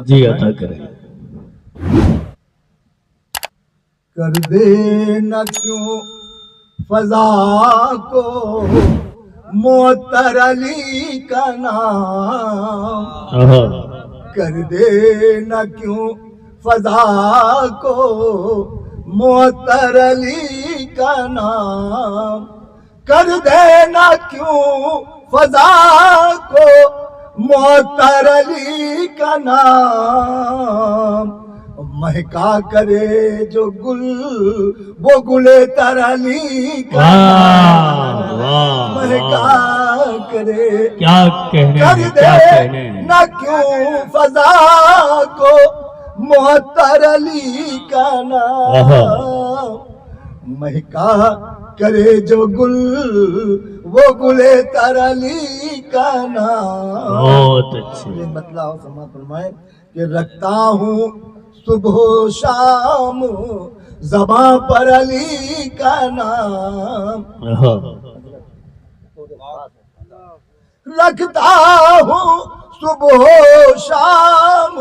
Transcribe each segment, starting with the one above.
جی عطا کریں. کر دے نہ کیوں فضا کو معطر علی کا نام، کر دے نہ کیوں فضا کو معطر علی کا نام، کر دے نہ کیوں فضا کو معطر علی کا نام، مہکا کرے جو گل وہ گلے تر علی کا نام، مہکا کرے کیا کہنے کر ہیں، دے کیا کہنے ہیں. نہ کیوں فضا کو معطر علی کا نام، مہکا کرے جو گل وہ گلے تر علی کا نام. بہت اچھے. یہ مطلب سما فرمائے کہ رکھتا ہوں صبح و شام زباں پر علی کا نام، رکھتا ہوں صبح و شام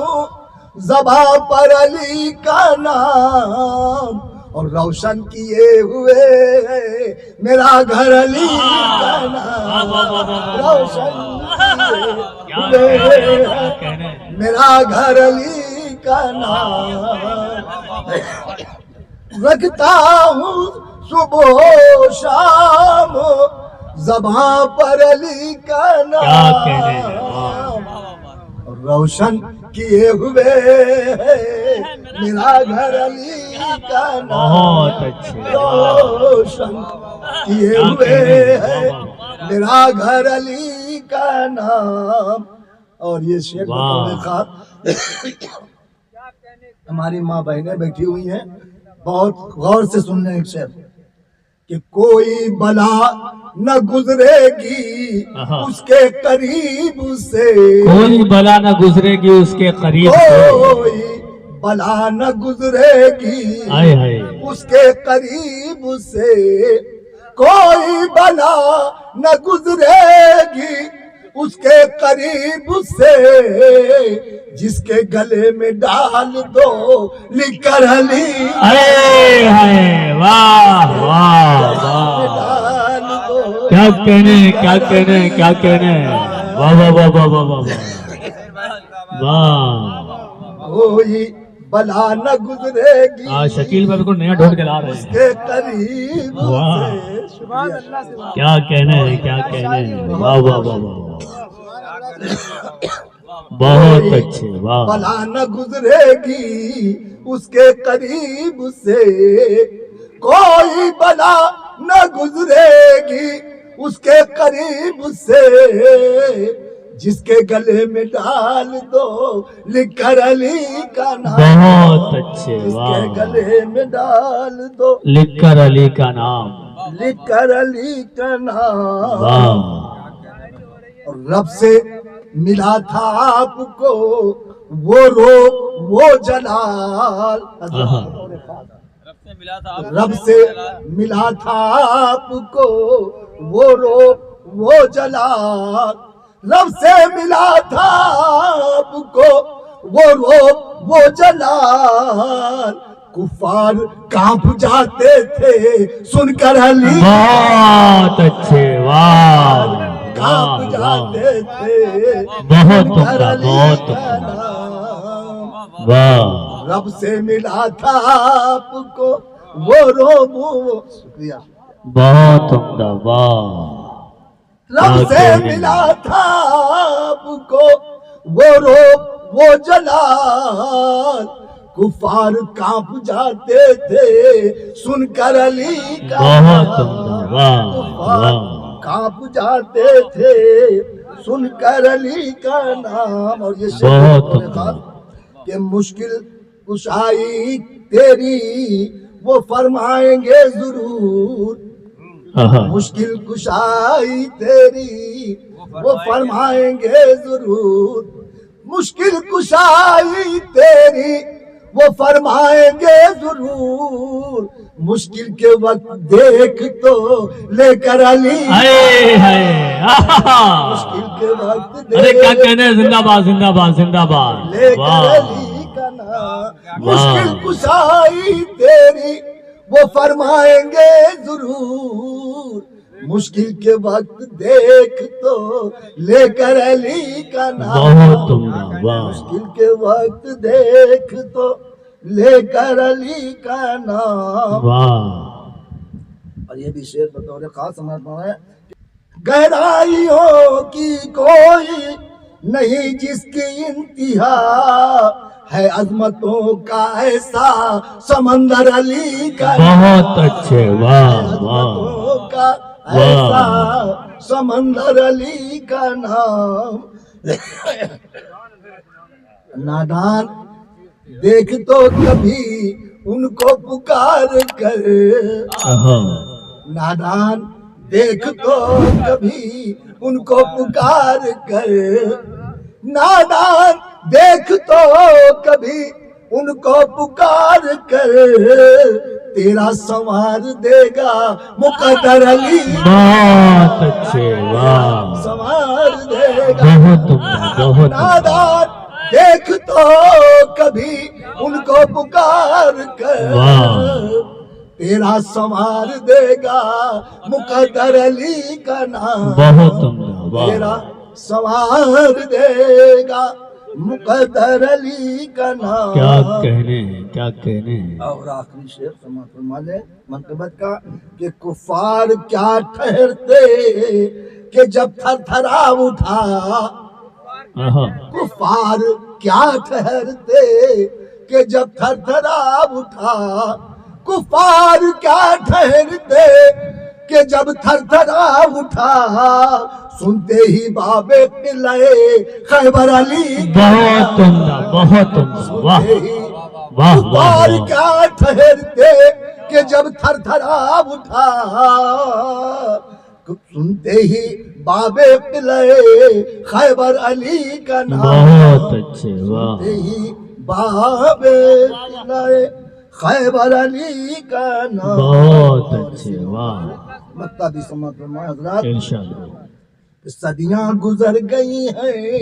زباں پر علی کا نام، اور روشن کیے ہوئے میرا گھر علی کا نام، روشن کیے ہوئے میرا گھر علی کا نام، رکھتا ہوں صبح و شام زباں پر علی کا نام، روشن کیے ہوئے میرا گھر علی کا نام، بہت اچھے. روشن کیے ہوئے میرا گھر علی کا نام. اور یہ شعر بطور خاص ہماری ماں بہنیں بیٹھی ہوئی ہیں، بہت غور سے سننے ایک شعر کہ کوئی بلا نہ گزرے گی اس کے قریب سے، کوئی بلا نہ گزرے گی اس کے قریب سے، کوئی بلا نہ گزرے گی ہائے ہائے. اس کے قریب سے، کوئی بلا نہ گزرے گی اس کے قریب سے، جس کے گلے میں ڈال دو لکھ کر علی، ہائے ہائے. واہ واہ واہ. ڈال دو کیا کہنے ہیں، کیا کہنے ہیں، کیا کہنے ہیں. واہ واہ واہ واہ واہ واہ واہ. کوئی بلا نہ گزرے گی شکیل بھائی کو نیا ڈھونڈ کے لا رہے اس ہیں. کے قریب واہ. سے. کیا کہنے ہیں، کیا کہنے ہیں. واہ واہ واہ واہ. بہت اچھے. واہ. بلا نہ گزرے گی اس کے قریب سے، کوئی بلا نہ گزرے گی اس کے قریب سے، جس کے گلے میں ڈال دو لکھ کر علی کا نام، بہت اچھے. جس کے واہ. گلے میں ڈال دو لکھ کر علی کا نام. لکھ کر علی کا نام. واہ. اور رب سے ملا تھا آپ کو وہ رو وہ جلال، رب سے ملا تھا آپ کو وہ رو وہ جلال، رب سے ملا تھا آپ کو وہ رو وہ جلال، کفار کانپ جاتے تھے سن کر علی، بہت اچھے. واہ کانپ واہ واہ. جاتے تھے بہت سن کر عمدہ، علی بہت کا عمدہ. نام، واہ. رب سے ملا تھا آپ کو وہ روبو. شکریہ. بہت عمدہ. واہ. رب سے ملا تھا آپ کو وہ روب وہ جلال، کفار کانپ جاتے تھے سن کر علی کا بہت نام، عمدہ. واہ کفار واہ. کانپ جاتے تھے سن کر علی کا نام. اور یہ بہت شعر عمدہ. کہ مشکل کشائی تیری وہ فرمائیں گے ضرور، مشکل کشائی تیری وہ فرمائیں گے ضرور، مشکل کشائی تیری وہ فرمائیں گے ضرور، مشکل کے وقت دیکھ تو لے کر علی، ہائے ہائے. مشکل کے وقت ارے کیا کہنے ہیں، زندہ باد زندہ باد زندہ باد. لے کر واہ علی کا نام مشکل کشائی تیری وہ فرمائیں گے ضرور. مشکل کے وقت دیکھ تو لے کر علی کا نام. بہت عمدہ. واہ مشکل کے وقت دیکھ تو لے کر علی کا نام. واہ. اور یہ بھی شعر بطور خاص سمجھتا ہے. گہرائیوں کی کوئی نہیں جس کی انتہا ہے عظمتوں کا ایسا سمندر علی کا. بہت اچھے. واہ واہ. عظمتوں کا ایسا سمندر علی کا نام. نادان دیکھ تو کبھی ان کو پکار کر. نادان دیکھ تو کبھی ان کو پکار کر. نادان دیکھ تو کبھی ان کو پکار کر. تیرا سنوار دے گا مقدر علی. بہت اچھے. واہ. سنوار دے گا. بہت عمدہ. بہت. نادان دیکھ تو کبھی ان کو پکار کر. واہ. تیرا سنوار دے گا مقدر علی کا نام. بہت عمدہ. واہ. تیرا سنوار دے گا مقدر علی کا نام. کیا کہنے ہیں، کیا کہنے ہیں. اور آخری شعر سماعت فرما لیں منقبت کا کہ کفار کیا ٹھہرتے کہ جب تھر تھرا اٹھا. کفار کیا ٹھہرتے کہ جب تھر تھرا اٹھا. کفار کیا ٹھہرتے کہ جب تھر تھرا اٹھا. سنتے ہی باب قلعے خیبر علی. بہت عمدہ. بہت عمدہ. واہ واہ کفار واہ. کیا ٹھہرتے کہ جب تھر تھرا اٹھا. سنتے ہی باب قلعے خیبر علی کا نام. بہت اچھے. واہ. سنتے ہی باب قلعے خیبر علی کا نام. بہت اچھے. واہ. مکہ بھی سماعت فرمائے حضرات. انشاءاللہ. صدیاں گزر گئی ہیں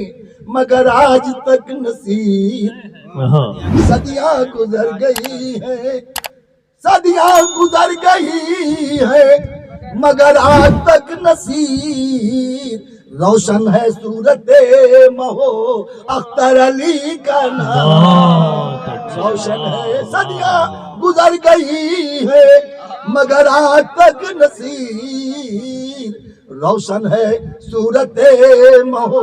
مگر آج تک نصیب. صدیاں گزر گئی ہیں صدیاں گزر گئی ہیں مگر آج تک نصیب. روشن ہے صورت مہو اختر علی کا نام. بہت اچھے. روشن ہے صدیاں گزر گئی ہے مگر آج تک نصیب. روشن ہے صورت مہو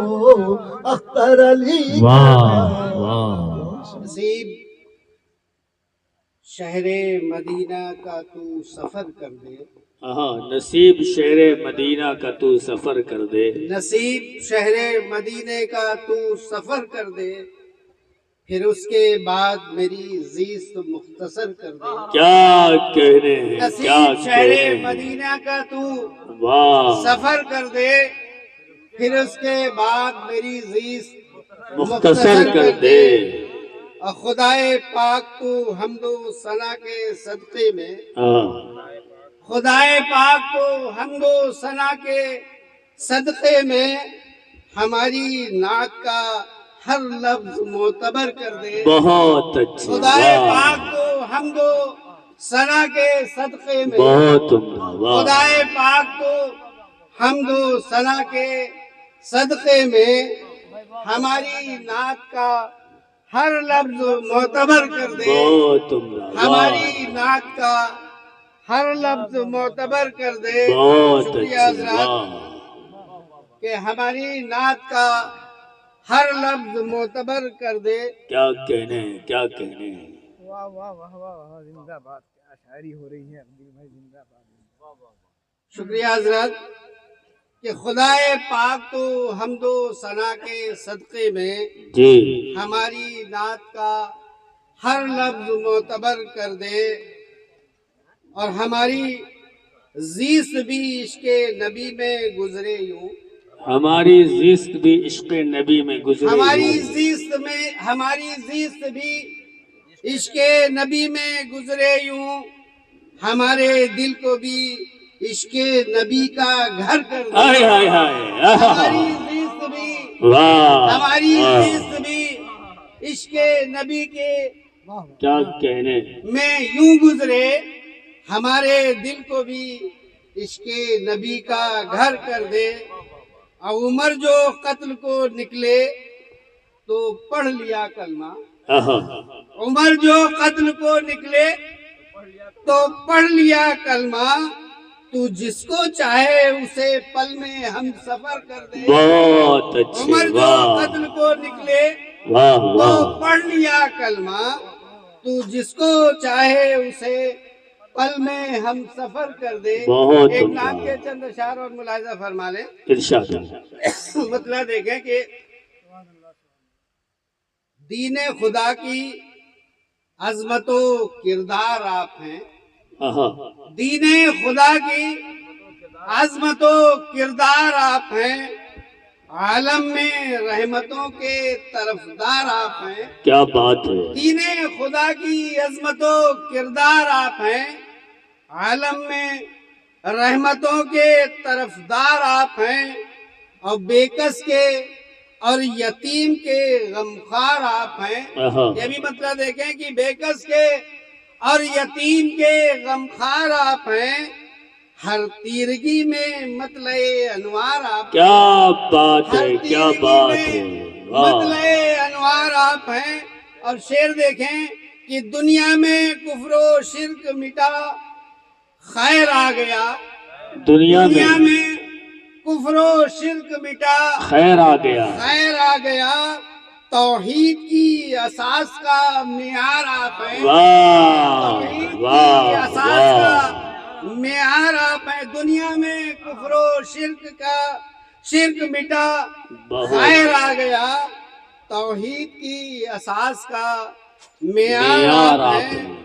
اختر علی کا واہ نام. واہ. نصیب شہر مدینہ کا تو سفر کر دے. نصیب شہر مدینہ کا تو سفر کر دے. نصیب شہر مدینہ کا تو سفر کر دے. پھر اس کے بعد میری زیست مختصر کر دے. کیا کہنے ہیں، کیا نصیب شہر کہنے ہیں. مدینہ کا تو واہ. سفر کر دے. پھر اس کے بعد میری زیست مختصر کر دے. اور خدائے پاک تو حمد و ثنا کے صدقے میں. خدائے پاک کو حمد و ثنا کے صدقے میں ہماری نعت کا ہر لفظ معتبر کر دے. بہت اچھے. خدائے واہ. پاک کو حمد و ثنا کے صدقے میں. بہت عمدہ. واہ. خدائے پاک کو حمد و ثنا کے صدقے میں ہماری نعت کا ہر لفظ معتبر کر دے. بہت عمدہ. ہماری نعت کا ہر لفظ معتبر کر دے. بہت شکریہ اچھے. حضرات واہ. کہ ہماری نعت کا ہر لفظ معتبر کر دے. کیا کہنے ہیں، کیا کہنے ہیں. واہ واہ واہ واہ. زندہ باد. کیا شاعری ہو رہی ہے عبدال بھائی. زندہ باد. شکریہ حضرات کہ خدائے پاک تو حمد و ثنا کے صدقے میں جی. ہماری نعت کا ہر لفظ معتبر کر دے. اور ہماری زیست بھی عشق نبی میں گزرے یوں. ہماری زیست بھی عشق نبی میں گزرے. ہماری زیست بھی عشق نبی میں گزرے یوں. ہمارے دل کو بھی عشق نبی کا گھر کر دے. ہائے ہائے ہائے ہماری زیست بھی واہ ہماری واہ، زیست بھی عشق نبی کے کیا کہنے. میں یوں گزرے، ہمارے دل کو بھی عشق نبی کا گھر کر دے. اور عمر جو قتل کو نکلے تو پڑھ لیا کلمہ. آہا، عمر جو قتل کو نکلے تو پڑھ لیا کلمہ. تو جس کو چاہے اسے پل میں ہم سفر کر دے. بہت اچھے. عمر جو واہ قتل کو نکلے واہ تو واہ، پڑھ لیا کلمہ. تو جس کو چاہے اسے پل میں ہم سفر کر دے. بہت ایک عمدہ. نام کے چند اشعار اور ملاحظہ فرما لیں. ارشاد. مطلب دیکھیں کہ دین خدا کی عظمت و کردار آپ ہیں. آہا، دین خدا کی عظمت و کردار آپ ہیں. عالم میں رحمتوں کے طرفدار آپ ہیں. کیا بات ہے. دین خدا کی عظمت و کردار آپ ہیں. عالم میں رحمتوں کے طرفدار آپ ہیں. اور بےکس کے اور یتیم کے غمخوار آپ ہیں. آہا، یہ بھی مطلب دیکھیں کہ بےکس کے اور یتیم کے غمخوار آپ ہیں. ہر تیرگی میں مطلع انوار آپ. کیا بات ہر ہے. کیا تیرگی بات میں ہے. مطلع واہ، انوار آپ ہیں. اور شعر دیکھیں کہ دنیا میں کفر و شرک مٹا خیر آ گیا. دنیا دنیا میں میں کفر و شرک مٹا خیر آ گیا. خیر آ گیا. توحید کی اساس کا معیار آپ ہیں. واہ توحید کی واہ اساس کا واہ، معیار آپ ہیں. دنیا میں کفر و شرک مٹا بہت خیر آ گیا. توحید کی اساس کا معیار معیار آپ آپ ہیں. ہیں.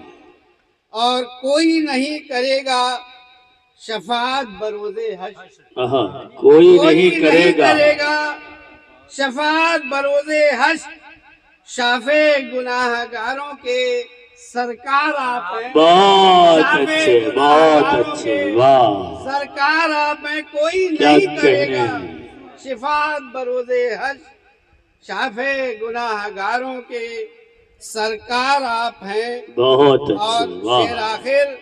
اور کوئی نہیں کرے گا شفاعت بروز حشر. آہا، کوئی نہیں کرے گا. شفاعت بروز حشر. شافع گناہ گاروں کے سرکار آپ ہیں. بہت شافع اچھے. گناہ بہت گاروں اچھے. کے واہ، سرکار آپ ہیں. کوئی کیا نہیں کرے کہنے. گا شفاعت بروز حشر. شافع گناہ گاروں کے سرکار آپ ہیں. بہت اور اچھے. شعر واہ، آخر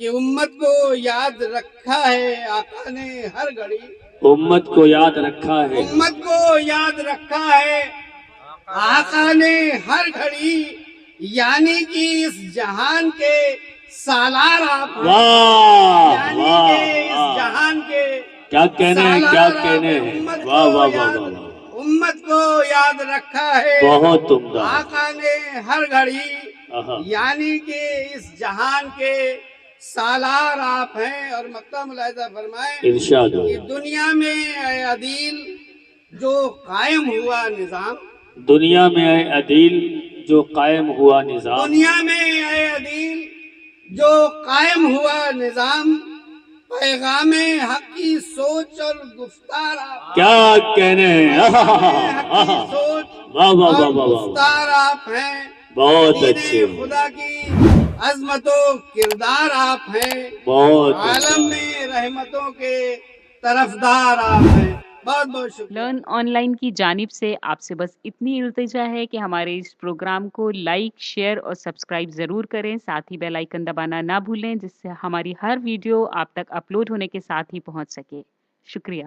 کہ امت کو یاد رکھا ہے آقا نے ہر گھڑی. امت کو یاد رکھا ہے. امت کو یاد رکھا ہے آقا نے ہر گھڑی. یعنی کہ اس جہان کے سالار آپ ہیں. واہ یعنی کہ واہ اس واہ، جہان کے کیا کہنے ہیں. کیا سالار آپ کہنے ہیں. ہیں. امت واہ کو واہ واہ یاد واہ واہ، امت کو یاد رکھا ہے بہت عمدہ. آقا نے ہر گھڑی. آہا، یعنی کہ اس جہان کے سالار آپ ہیں. اور مکہ ملاحظہ فرمائیں ارشاد ہو. کہ دنیا میں اے عدیل جو قائم ہوا نظام. دنیا میں اے عدیل جو قائم ہوا نظام. دنیا میں اے عدیل جو قائم ہوا نظام. پیغام حق کی سوچ اور گفتار آپ. کیا کہنے ہیں. پیغام حق کی آہا، سوچ واہ واہ اور واہ واہ واہ، گفتار آپ ہیں. بہت دین اچھے. خدا کی عظمت و کردار آپ ہیں. بہت عالم عمدہ. میں رحمتوں کے طرفدار آپ ہیں. بہت بہت شکریہ. لرن آن لائن کی جانب سے آپ سے بس اتنی التجا ہے کہ ہمارے اس پروگرام کو لائک، شیئر اور سبسکرائب ضرور کریں. ساتھ ہی بیل آئیکن دبانا نہ بھولیں جس سے ہماری ہر ویڈیو آپ تک اپلوڈ ہونے کے ساتھ ہی پہنچ سکے. شکریہ.